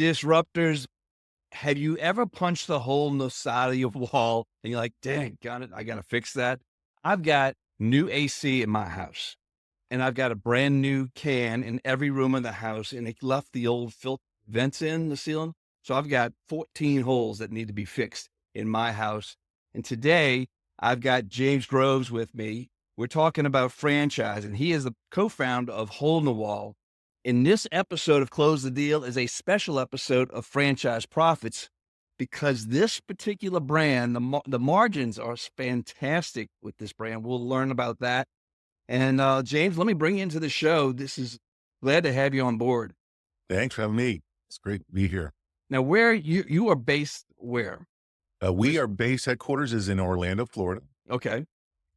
disruptors. Have you ever punched a hole in the side of your wall and you're like, dang, got it. I got to fix that. I've got new AC in my house and I've got a brand new can in every room of the house and it left the old filter vents in the ceiling. So I've got 14 holes that need to be fixed in my house. And today I've got James Groves with me. We're talking about franchise and he is the co-founder of Hole in the Wall. In this episode of Close the Deal is a special episode of Franchise Profits because this particular brand, the margins are fantastic with this brand. We'll learn about that. And James, let me bring you into the show. This is glad to have you on board. Thanks for having me. It's great to be here. Now, where you are based, where? We are base headquarters is in Orlando, Florida, Okay.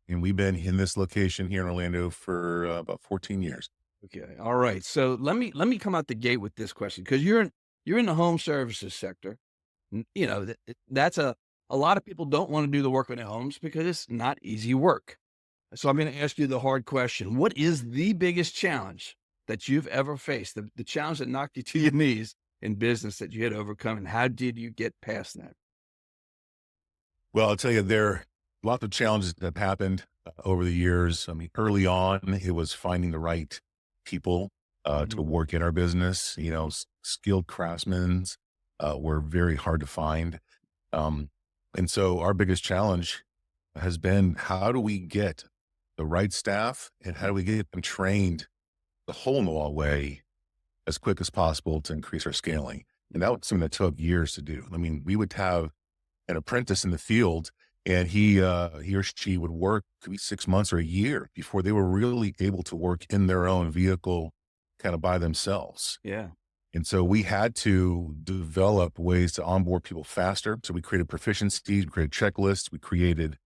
and we've been in this location here in Orlando for about 14 years. Okay. All right. So let me come out the gate with this question because you're in the home services sector. You know, that's a lot of people don't want to do the work on their homes because it's not easy work. So I'm going to ask you the hard question. What is the biggest challenge that you've ever faced? The challenge that knocked you to your knees in business that you had to overcome, and how did you get past that? Well, I'll tell you, there are lots of challenges that have happened over the years. I mean, early on, it was finding the right people to Mhm. work in our business. Skilled craftsmen were very hard to find. Um, and so our biggest challenge has been, how do we get the right staff and how do we get them trained the hole in the wall way as quick as possible to increase our scaling? And that was something that took years to do. I mean, we would have an apprentice in the field and he or she would work, could be 6 months or a year before they were really able to work in their own vehicle kind of by themselves. Yeah. And so we had to develop ways to onboard people faster. So we created proficiencies, we created checklists, we created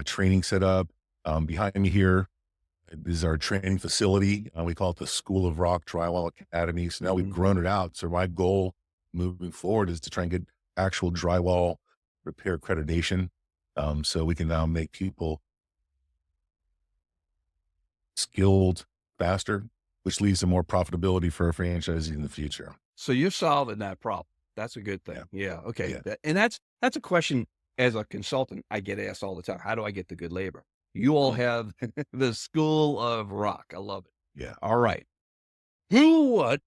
training setup. Behind me here is our training facility. We call it the School of Rock Drywall Academy. So now we've Mhm. grown it out. So my goal moving forward is to try and get actual drywall repair accreditation. So we can now make people skilled faster, which leads to more profitability for our franchisees in the future. So you're solving that problem. That's a good Yeah. thing. Yeah. Okay. Yeah. And that's a question as a consultant I get asked all the time. How do I get the good labor? You all Mm. have the School of Rock. I love it. Yeah. All right. Who, what,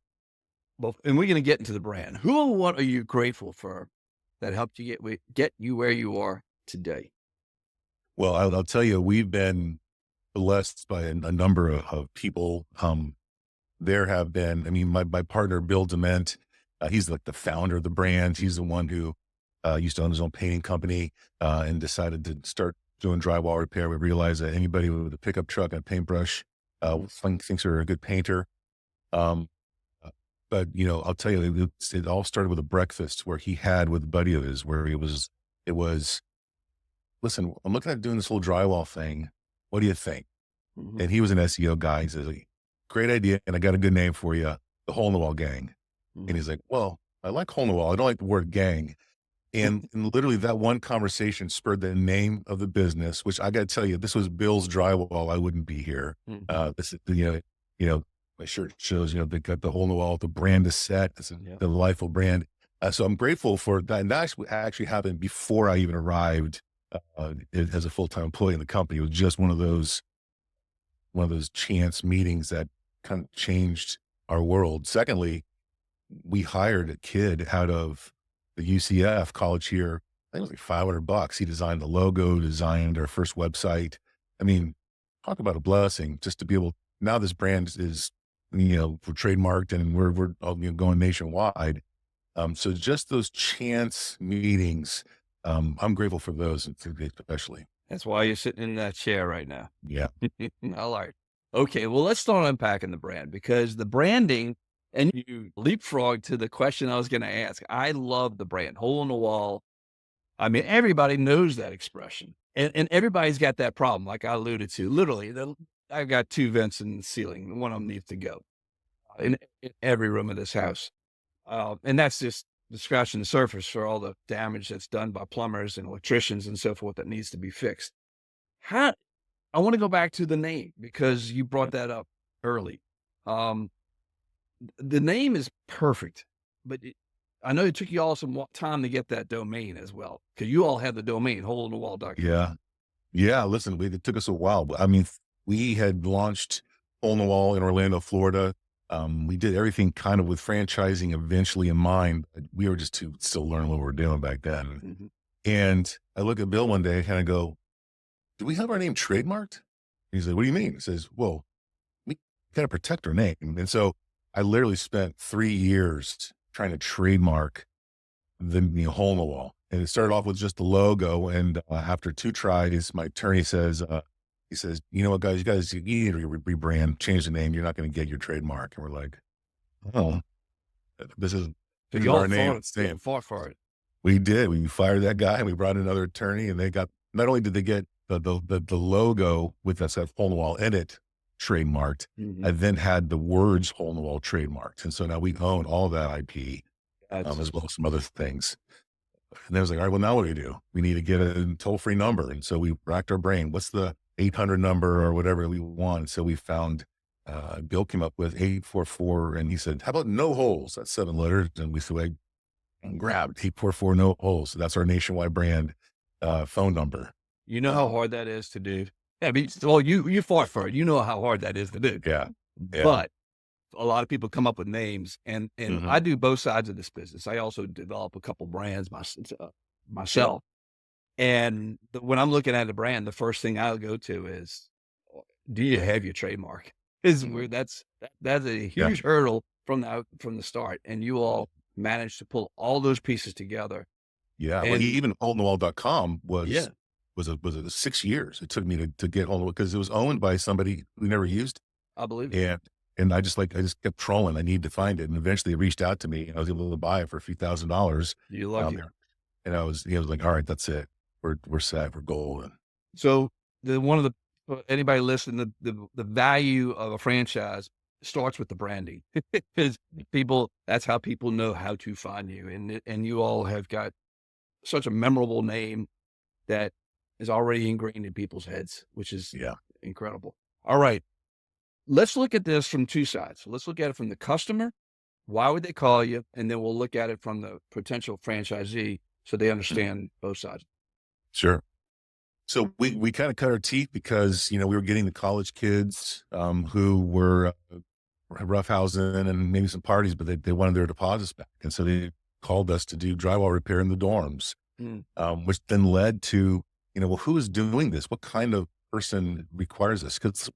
well, and we're going to get into the brand. Who or what are you grateful for that helped you get you where you are today? Well, I'll tell you, we've been blessed by a number of people. There have been, I mean, my partner, Bill Dement, he's like the founder of the brand. He's the one who used to own his own painting company and decided to start doing drywall repair. We realized that anybody with a pickup truck and a paintbrush thinks they're a good painter. Um, uh, but, I'll tell you, it all started with a breakfast where he had with a buddy of his, where it was, listen, I'm looking at doing this whole drywall thing. What do you think? Mhm. And he was an SEO guy. He says, great idea. And I got a good name for you, the Hole in the Wall Gang. And Mhm. he's like, well, I like hole in the wall. I don't like the word gang. And literally that one conversation spurred the name of the business, which I got to tell you, this was Bill's Drywall. I wouldn't be here. Mhm. This is, my shirt shows, they got the hole in the wall, the brand is set. It's a Yeah. delightful brand. So I'm grateful for that. And that actually happened before I even arrived as a full-time employee in the company. It was just one of those chance meetings that kind of changed our world. Secondly, we hired a kid out of the UCF college here. I think it was like $500. He designed the logo, designed our first website. I mean, talk about a blessing just to be able, now this brand is, we're trademarked and we're all, going nationwide. So just those chance meetings, I'm grateful for those especially. That's why you're sitting in that chair right now. Yeah. All right. Okay. Well, let's start unpacking the brand because the branding, and you leapfrog to the question I was going to ask. I love the brand hole in the wall. I mean, everybody knows that expression and everybody's got that problem. Like I alluded to, literally, I've got two vents in the ceiling. One of them needs to go in every room of this house. And that's just scratching the surface for all the damage that's done by plumbers and electricians and so forth that needs to be fixed. How I want to go back to the name because you brought that up early. Um, the name is perfect, but I know it took you all some time to get that domain as well, because you all had the domain holeinthe-wall.com. Yeah. Yeah, listen, it took us a while, but I mean, we had launched Hole in the Wall in Orlando, Florida. We did everything kind of with franchising eventually in mind. But we were just too still learning what we were doing back then. Mhm. And I look at Bill one day and I go, "Do we have our name trademarked?" He's like, "What do you mean?" He says, "Well, we got to protect our name." And so I literally spent 3 years trying to trademark the hole in the wall. And it started off with just the logo. And after 2 tries, my attorney says, he says, "You know what, guys, you need to rebrand, change the name. You're not going to get your trademark." And we're like, "Oh, this is So this is our name. It's y'all name." fought for it. We did. We fired that guy and we brought in another attorney, and they got, not only did they get the logo with that said hole in the wall in it trademarked, I Mhm. then had the words hole in the wall trademarked. And so now we own all that IP, That's as well as some other things. And then I was like, "All right, well, now what do we do? We need to get a toll-free number." And so we racked our brain. What's the 800 number or whatever we want? So we found, Bill came up with 844, and he said, "How about no holes?" That's 7 letters. And we said, and grabbed 844 no holes. So that's our nationwide brand, phone number. you know how Um, hard that is to do? Yeah, I mean, well, you fought for it. You know how hard that is to do. yeah. Yeah. But a lot of people come up with names, and Mhm. I do both sides of this business. I also develop a couple brands myself. And when I'm looking at a brand, the first thing I'll go to is, do you have your trademark? Is where that's a Yeah. huge hurdle from the start, and you all managed to pull all those pieces together. Yeah. Well, And even holeandthewall.com yeah, was 6 years. It took me to get hole, because it was owned by somebody who never used I believe it. it. And I just kept trolling. I need to find it. And eventually it reached out to me, and I was able to buy it for a few $1,000s. You're Um, lucky. and he was like, "All right, that's it. We're set. We're golden." So the one of the for anybody listening, the value of a franchise starts with the branding, because people that's how people know how to find you, and you all have got such a memorable name that is already ingrained in people's heads, which is Yeah. incredible. All right, let's look at this from two sides. Let's look at it from the customer. Why would they call you? And then we'll look at it from the potential franchisee so they Mm. understand both sides. Sure. So we kind of cut our teeth because, we were getting the college kids, who were, roughhousing and maybe some parties, but they wanted their deposits back. And so they called us to do drywall repair in the dorms, Mm, which then led to, well, who is doing this? What kind of person requires this? Because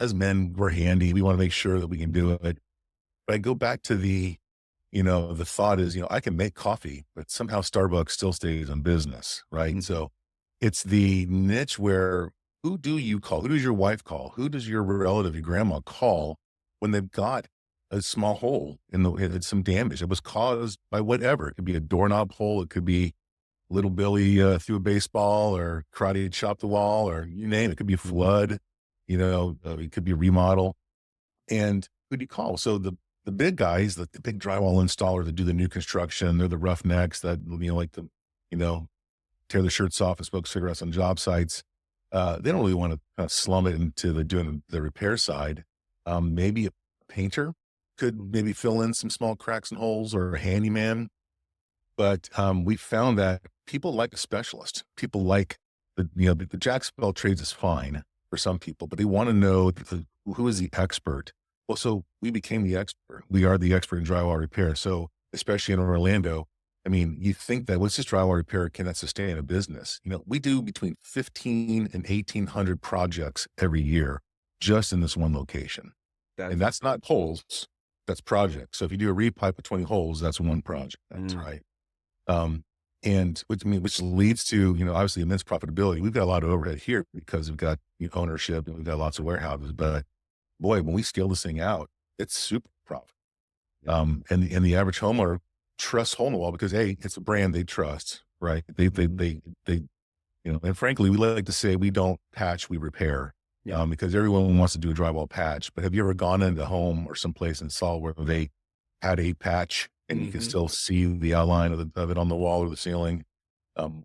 as men, we're handy. We want to make sure that we can do it. But I go back to the thought is, I can make coffee, but somehow Starbucks still stays in business, right? mhm. So it's the niche where, who do you call? Who does your wife call? Who does your relative, your grandma call when they've got a small hole it's some damage? It was caused by whatever. It could be a doorknob hole. It could be little Billy, threw a baseball, or karate chopped the wall, or you name it. It could be a flood, it could be a remodel. And who do you call? So the big guys, the big drywall installer that do the new construction, they're the roughnecks that, like you know, tear the shirts off and smoke cigarettes on job sites. They don't really want to kind of slum it into doing the repair side. Maybe a painter could maybe fill in some small cracks and holes, or a handyman. But we found that people like a specialist. People like the jack of all trades is fine for some people, but they want to know who is the expert. Well, so we became the expert. We are the expert in drywall repair. So especially in Orlando, I mean, you think that what's this drywall repair, can that sustain a business? We do between 15 and 1,800 projects every year just in this one location. And That's that's not holes, that's projects. So if you do a repipe of 20 holes, that's one project. That's mm, right. Um, and which leads to, obviously immense profitability. We've got a lot of overhead here because we've got ownership, and we've got lots of warehouses, but boy, when we scale this thing out, it's super profitable. And the average homeowner trusts Hole in the Wall because, A, it's a brand they trust, right? And frankly, we like to say we don't patch, we repair. yeah. Because everyone wants to do a drywall patch. But have you ever gone into a home or someplace and saw where they had a patch and you can Mhm. still see the outline of it on the wall or the ceiling?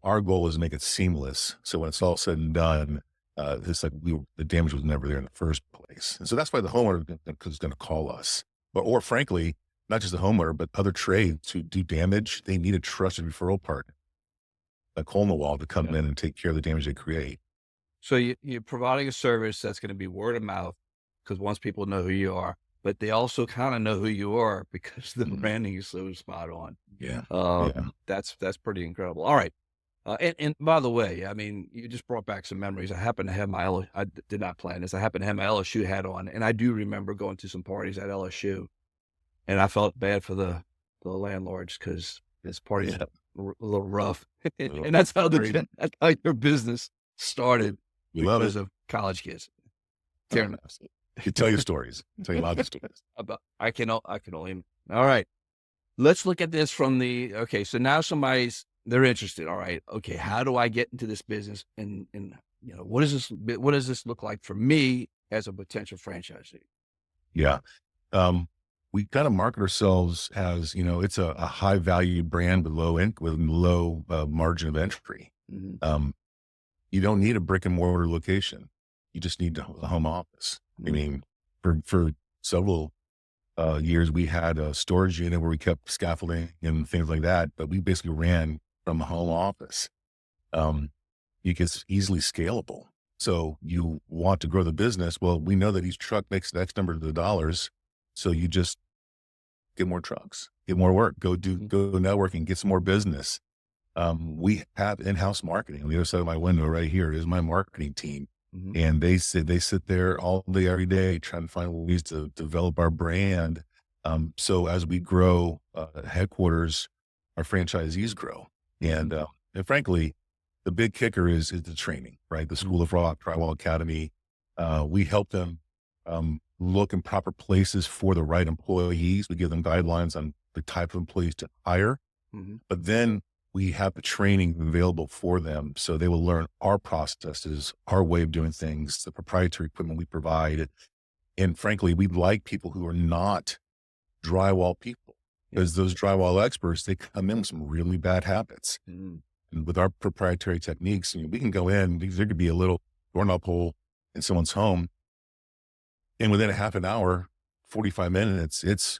Our goal is to make it seamless. So when it's all said and done, it's like the damage was never there in the first place. And so that's why the homeowner is going to call us. Or frankly, not just the homeowner, but other trades who do damage. They need a trusted referral partner, like hole in the wall, to come Yeah. in and take care of the damage they create. So you're providing a service that's going to be word of mouth because once people know who you are, but they also kind of know who you are because the Mhm. branding is so spot on. Yeah. Yeah. That's pretty incredible. All right. And by the way, I mean, you just brought back some memories. I happen to have I did not plan this. I happen to have my LSU hat on, and I do remember going to some parties at LSU, and I felt bad for the landlords because this party's Yeah. a little rough, Well, and that's how very, that's how your business started we love because it. of college kids. Oh, Tearing absolutely. I could tell you stories. Tell you lots of stories. about I can only all right. Let's look at this from okay, so now they're interested. All right. Okay, how do I get into this business? And what does this look like for me as a potential franchisee? Yeah. Um, we kind of market ourselves as, it's a high value brand with low margin of entry. Mhm, Um, you don't need a brick and mortar location. You just need a home office. I mhm, mean, for several years, we had a storage unit where we kept scaffolding and things like that, but we basically ran from a home office. Um, it's easily scalable. So you want to grow the business. Well, we know that each truck makes X number of dollars. So you just get more trucks, get more work, mhm, go networking, get some more business. We have in-house marketing. On the other side of my window right here is my marketing team. mhm, And they sit there all day, every day, trying to find ways to develop our brand. So as we grow headquarters, our franchisees grow. mhm, And frankly, the big kicker is the training, right? The mhm, School of Rock, Drywall Academy. We help them look in proper places for the right employees. We give them guidelines on the type of employees to hire, mhm. but then we have the training available for them. So they will learn our processes, our way of doing things, the proprietary equipment we provide. And frankly, we like people who are not drywall people, Yeah. because those drywall experts, they come in with some really bad habits. Mhm, And with our proprietary techniques, we can go in, there could be a little doorknob hole in someone's home. And within a half an hour, 45 minutes, it's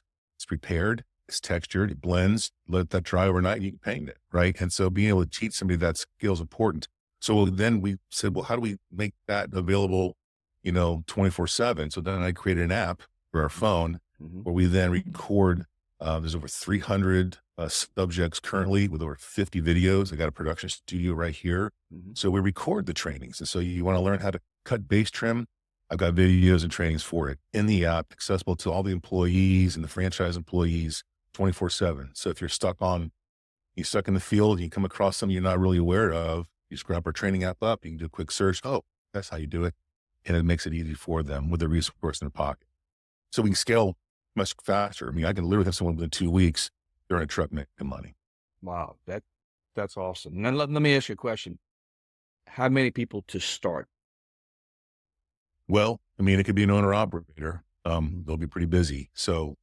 repaired, it's textured, it blends, let that dry overnight, and you can paint it. Right. And so being able to teach somebody that skill is important. So then we said, well, how do we make that available, 24/7? So then I created an app for our phone mhm, where we then record. There's over 300 subjects currently with over 50 videos. I got a production studio right here. mhm. So we record the trainings. And so you want to learn how to cut base trim. I've got videos and trainings for it in the app, accessible to all the employees and the franchise employees 24/7. So if you're stuck in the field and you come across something you're not really aware of, you just grab our training app up, you can do a quick search. Oh, that's how you do it. And it makes it easy for them with a resource in their pocket. So we can scale much faster. I mean, I can literally have someone within 2 weeks, they're in a truck making money. Wow, that's awesome. Now let me ask you a question. How many people to start? Well, I mean, it could be an owner operator. Mhm. They'll be pretty busy. So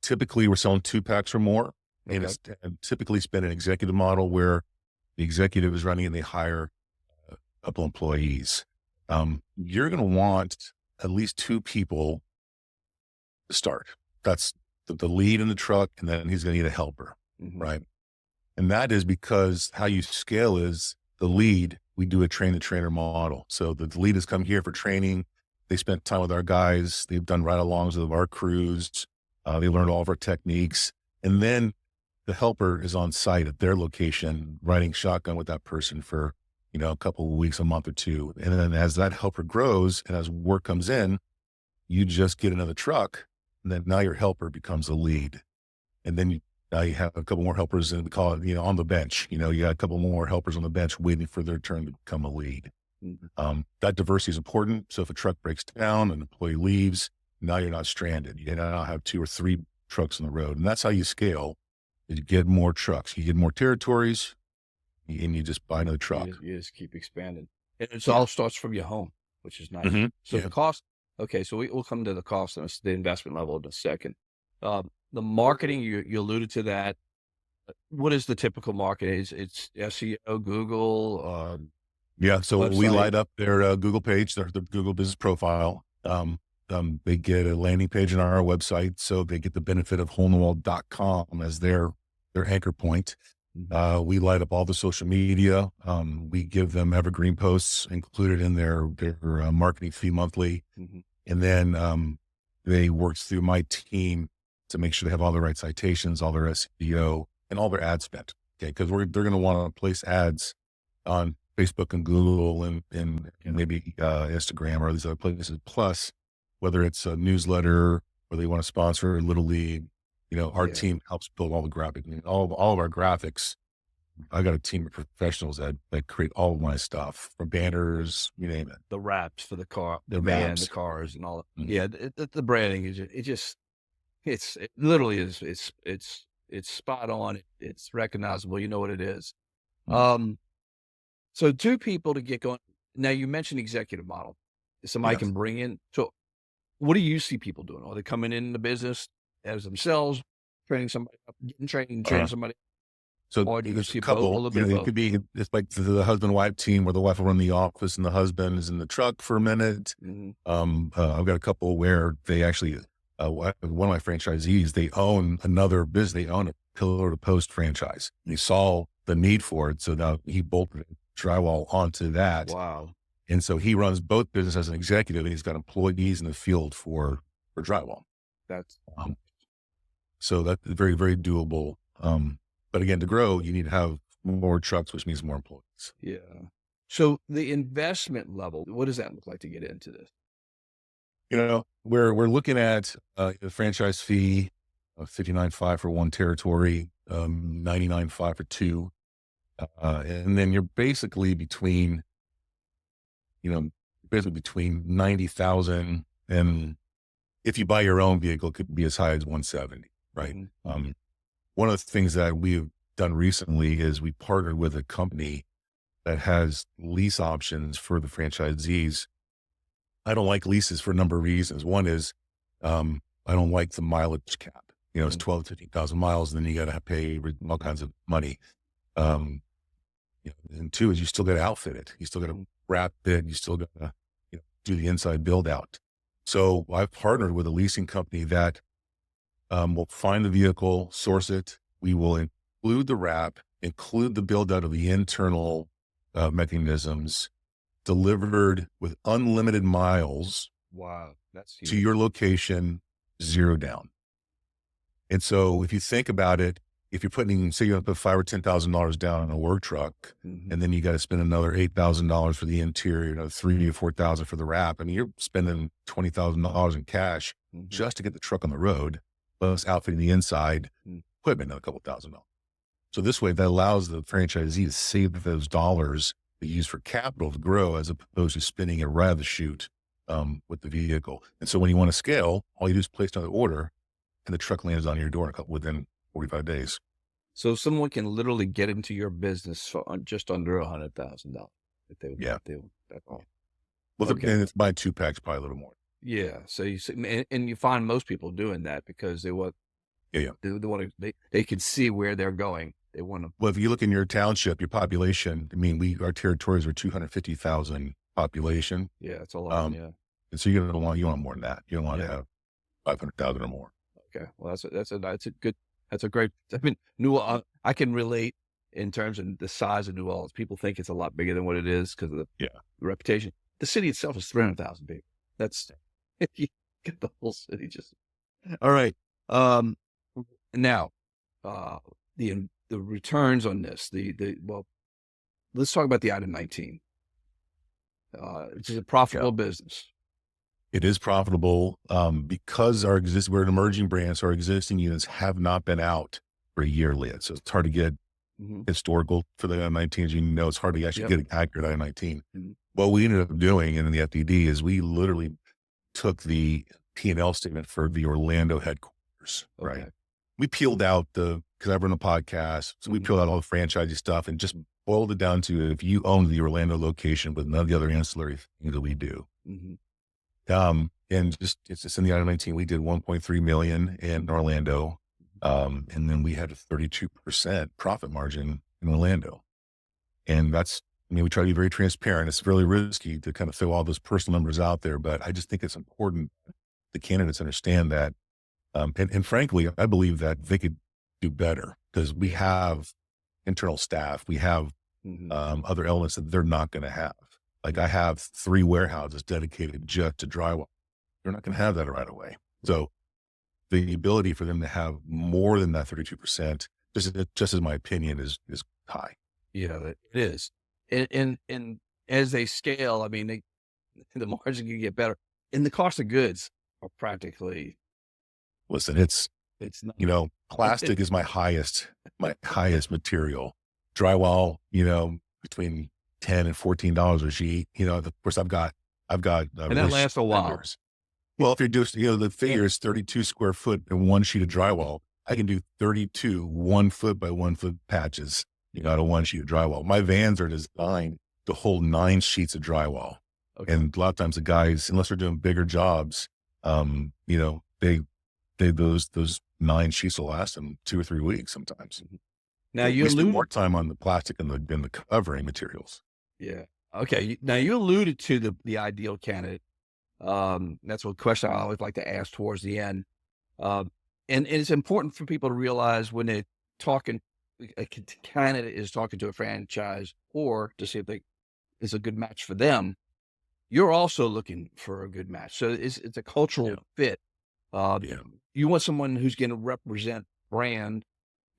typically we're selling 2 packs or more. And Okay. typically it's been an executive model where the executive is running and they hire a couple employees. You're going to want at least 2 people to start. That's the lead in the truck. And then he's going to need a helper. Mhm, Right. And that is because how you scale is the lead. We do a train the trainer model. So the lead has come here for training. They spent time with our guys. They've done ride alongs with our crews. They learned all of our techniques. And then the helper is on site at their location, riding shotgun with that person for, a couple of weeks, a month or two. And then as that helper grows and as work comes in, you just get another truck. And then now your helper becomes a lead. And then now you have a couple more helpers, and we call it, on the bench. You got a couple more helpers on the bench waiting for their turn to become a lead. mhm. That diversity is important. So if a truck breaks down, an employee leaves, now you're not stranded. You now have 2 or 3 trucks on the road. And that's how you scale. You get more trucks, you get more territories, and you just buy another truck. You just keep expanding. And it Yeah. all starts from your home, which is nice. Hmm. So Yeah. the cost, okay, so we'll come to the cost and the investment level in a second. The marketing, you alluded to that. What is the typical marketing? It's SEO, Google, Yeah. So we website. light up their Google page, their Google business profile. they get a landing page on our website, so they get the benefit of holeindthewall.com as their anchor point. Mhm. We light up all the social media. We give them evergreen posts included in their marketing fee monthly. Mhm. And then they work through my team to make sure they have all the right citations, all their SEO, and all their ad spend. Okay, because they're going to want to place ads on Facebook and Google and maybe Instagram or these other places. Plus, whether it's a newsletter or they want to sponsor a little league, our Yeah. team helps build all the graphic, all of our graphics. I got a team of professionals that create all of my stuff from banners, you name it, The wraps for the car, the the van, the maps. cars, and all that. Mhm. Yeah, the branding is it literally is it's spot on. It's recognizable. You know what it is. Mhm. Um, so 2 people to get going. Now you mentioned executive model. Somebody Yes. can bring in. So what do you see people doing? Are they coming in the business as themselves, training somebody up, getting trained, training Uh, somebody, so or do you there's a see both, a couple, little bit of it both? could be, it's like the husband wife team where the wife will run the office and the husband is in the truck for a minute. Mhm. I've got a couple where they actually, one of my franchisees, they own another business. They own a pillar to post franchise. He saw the need for it. So now he bolted drywall onto that. Wow. And so he runs both business as an executive and he's got employees in the field for drywall. That's Um, so that's very, very doable. But again, to grow, you need to have more trucks, which means more employees. yeah. So the investment level, what does that look like to get into this? We're looking at a franchise fee of 59.5 for one territory, 99.5 for two. And then you're you know, basically between 90,000 and if you buy your own vehicle, it could be as high as 170, right? Mhm. One of the things that we've done recently is we partnered with a company that has lease options for the franchisees. I don't like leases for a number of reasons. One is, I don't like the mileage cap. It's Mhm. 12 to 15,000 miles, and then you got to pay all kinds of money. Um, and two is you still got to outfit it. You still got to Mhm. wrap it. You still got to do the inside build out. So I've partnered with a leasing company that will find the vehicle, source it. We will include the wrap, include the build out of the internal mechanisms, delivered with unlimited miles Wow, that's to huge. your location, zero down. And so if you think about it, if you're say you're going to put $5,000 or $10,000 down on a work truck, Mhm. and then you got to spend another $8,000 for the interior, another 3,000 or 4,000 for the wrap. I mean, you're spending $20,000 in cash Mhm. just to get the truck on the road, plus outfitting the inside Mm. equipment, another couple $1,000. So this way, that allows the franchisee to save those dollars to use for capital to grow, as opposed to spending it right out of the chute with the vehicle. And so when you want to scale, all you do is place another order, and the truck lands on your door within 45 days. So someone can literally get into your business for just under $100,000 if they would, Yeah. that's all. Well, Okay. and it's buying two packs, probably a little more. Yeah. So you see, and you find most people doing that because Yeah, yeah. they want to, they can see where they're going. They want to, Well, if you look in your township, your population, I mean, our territories are 250,000 population. yeah, it's a lot. Um, Yeah. and so you want more than that. You don't want to Yeah. have 500,000 or more. Okay. Well, that's a good, that's a great, I mean, I can relate in terms of the size of New Orleans. People think it's a lot bigger than what it is because of the Yeah. reputation. The city itself is 300,000 people. That's, you get the whole city just, all right. Um, now, uh, the returns on this, well, let's talk about the item 19. Which is a Yeah. profitable business. It is profitable because we're an emerging brand. So our existing units have not been out for a year yet. So it's hard to get Mhm. historical for the I-19. As you know, it's hard to actually Yep. get an accurate I-19. Mhm. What we ended up doing in the FDD is we literally took the P&L statement for the Orlando headquarters, right? Okay. We peeled out because I run a podcast. So we Mhm. peeled out all the franchisee stuff and just boiled it down to if you own the Orlando location with none of the other ancillary things that we do. Mhm. And it's just in the I-19, we did 1.3 million in Orlando. And then we had a 32% profit margin in Orlando. And we try to be very transparent. It's really risky to kind of throw all those personal numbers out there, but I just think it's important the candidates understand that. And frankly, I believe that they could do better because we have internal staff. We have Mhm. other elements that they're not going to have. Like I have 3 warehouses dedicated just to drywall. They're not going to have that right away. So the ability for them to have more than that 32%, just as my opinion is high. Yeah, it is. And as they scale, I mean, the margin can get better, and the cost of goods are practically Listen, it's not. plastic is my highest material. Drywall, between $10 and $14 a sheet. Of course, I've got And that relationships lasts a with while. vendors. Well, if you're just, the figure is 32 square foot and 1 sheet of drywall, I can do 32 1 foot by 1 foot patches, out of 1 sheet of drywall. My vans are designed to hold 9 sheets of drywall. Okay. And a lot of times the guys, unless they're doing bigger jobs, those 9 sheets will last them 2 or 3 weeks sometimes. Now you We spend alluded more time on the plastic and the covering materials. Yeah. Okay. Now you alluded to the ideal candidate. That's a question I always like to ask towards the end. And it's important for people to realize when they're talking, candidate is talking to a franchise or to see if they is a good match for them. You're also looking for a good match. So it's a cultural Yeah. fit. Yeah. You want someone who's going to represent brand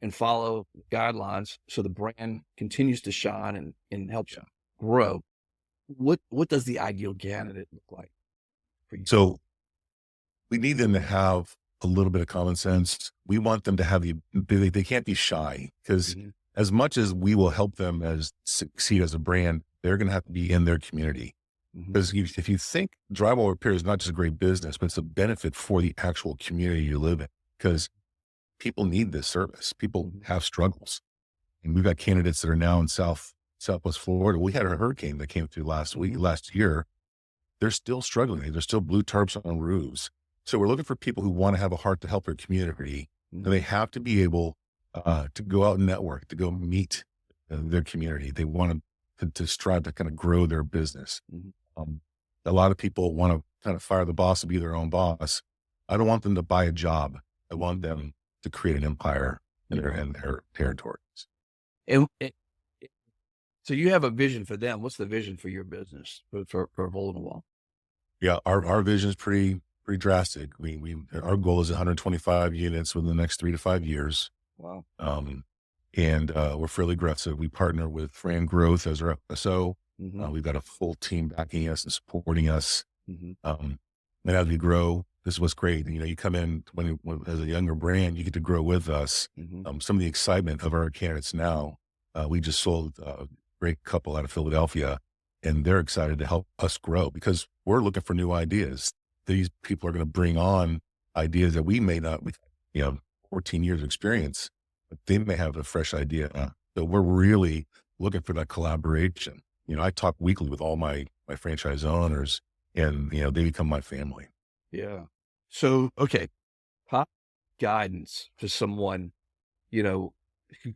and follow guidelines so the brand continues to shine and helps Yeah. grow. What does the ideal candidate look like for you? So we need them to have a little bit of common sense. We want them to have they can't be shy because Mhm. as much as we will help them as succeed as a brand, they're going to have to be in their community. Mhm. Because if you think drywall repair is not just a great business, but it's a benefit for the actual community you live in, because people need this service. People Mhm. have struggles, and we've got candidates that are now in Southwest Florida. We had a hurricane that came through Mhm. last year. They're still struggling. There's still blue tarps on roofs. So we're looking for people who want to have a heart to help their community, and Mhm. they have to be able to go out and network, to go meet their community. They want to strive to kind of grow their business. Mhm. Um, a lot of people want to kind of fire the boss and be their own boss. I don't want them to buy a job. I want them to create an empire in their territories. And so you have a vision for them. What's the vision for your business for Hole in the Wall? Yeah, our vision is pretty drastic. Our goal is 125 units within the next 3 to 5 years. Wow. And we're fairly aggressive. We partner with Fran Growth as our FSO. Mhm. We've got a full team backing us and supporting us. Mhm. And as we grow, this is what's great. You come in as a younger brand, you get to grow with us. Mhm. Some of the excitement of our candidates now, we just sold a great couple out of Philadelphia, and they're excited to help us grow because we're looking for new ideas. These people are going to bring on ideas that we may not, with 14 years of experience, but they may have a fresh idea. So we're really looking for that collaboration. I talk weekly with all my franchise owners, and they become my family. Yeah. So, okay, top guidance for someone, you know,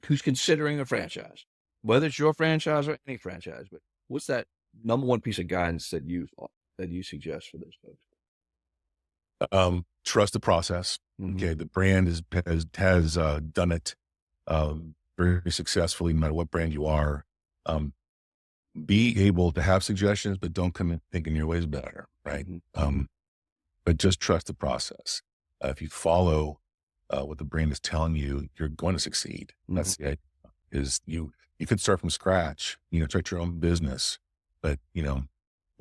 who's considering a franchise, whether it's your franchise or any franchise, but what's that number one piece of guidance that you suggest for those folks? Trust the process. Mhm. Okay, the brand has done it very successfully, no matter what brand you are. Um, be able to have suggestions, but don't come in thinking your way's better, right? Mhm. But just trust the process. If you follow what the brand is telling you, you're going to succeed. That's Mhm. the idea. Is you could start from scratch, start your own business, but we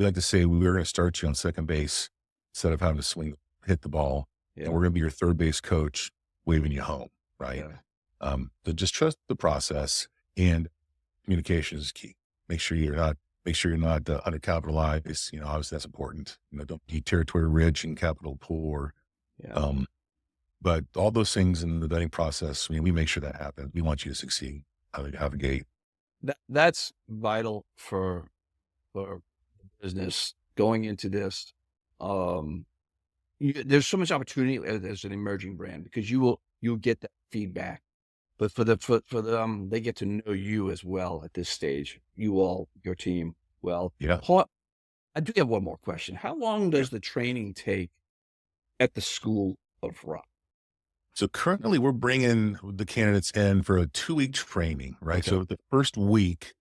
like to say we're going to start you on second base instead of having to hit the ball, and Yeah. we're going to be your third base coach waving you home, right? Yeah. So just trust the process, and communication is key. Make sure you're not undercapitalized. Obviously that's important. Don't be territory rich and capital poor. Yeah. But all those things in the vetting process, we make sure that happens. We want you to succeed out of the gate. That's vital for business going into this. Um, there's so much opportunity as an emerging brand because you'll get that feedback. But for them, they get to know you as well at this stage. You all, your team, well. Yeah. I do have one more question. How long Yeah. does the training take at the School of Rock? So currently we're bringing the candidates in for a 2-week training, right? Okay. So the first week,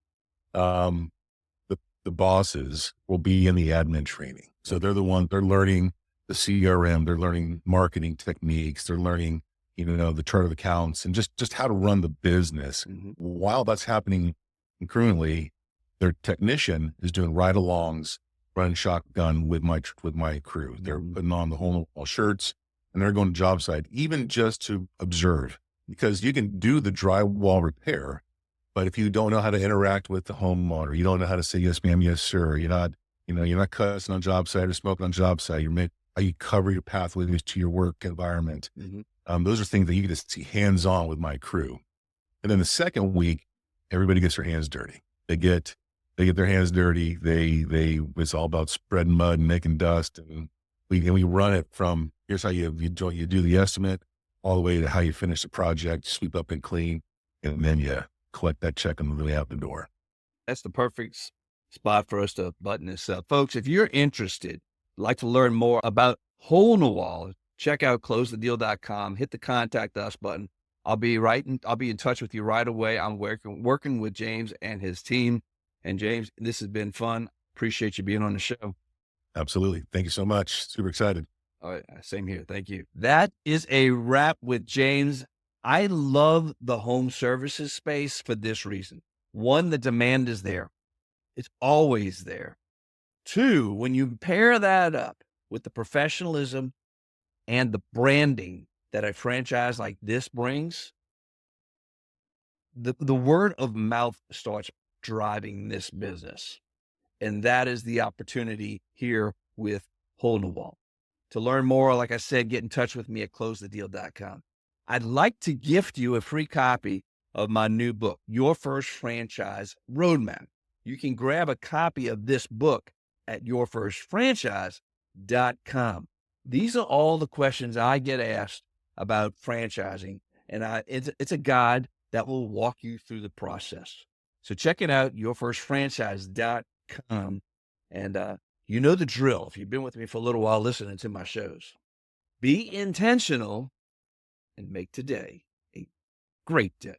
um, the bosses will be in the admin training. So Okay. they're learning the CRM, they're learning marketing techniques, they're learning, the chart of accounts and just how to run the business. Hmm. While that's happening concurrently, their technician is doing ride-alongs, running shotgun with my crew. They're Hmm. putting on the whole shirts and they're going to job site, even just to observe, because you can do the drywall repair, but if you don't know how to interact with the homeowner, you don't know how to say, yes, ma'am, yes, sir. You're not cussing on job site or smoking on job site. How you cover your pathways to your work environment. Hmm. Those are things that you get to see hands on with my crew. And then the second week, everybody gets their hands dirty. They get their hands dirty. It's all about spreading mud and making dust. And we run it from, here's how you do the estimate all the way to how you finish the project, sweep up and clean. And then you collect that check on the way out the door. That's the perfect spot for us to button this up. Folks, if you're interested, like to learn more about Hole in the Wall, check out closethedeal.com, hit the contact us button. I'll be in touch with you right away. I'm working with James and his team. And James, this has been fun. Appreciate you being on the show. Absolutely. Thank you so much. Super excited. All right, same here. Thank you. That is a wrap with James. I love the home services space for this reason. One, the demand is there. It's always there. Two, when you pair that up with the professionalism and the branding that a franchise like this brings, the word of mouth starts driving this business. And that is the opportunity here with Hole in the Wall. To learn more, like I said, get in touch with me at closethedeal.com. I'd like to gift you a free copy of my new book, Your First Franchise Roadmap. You can grab a copy of this book at yourfirstfranchise.com. These are all the questions I get asked about franchising, and it's a guide that will walk you through the process. So check it out, yourfirstfranchise.com. And you know the drill. If you've been with me for a little while listening to my shows, be intentional and make today a great day.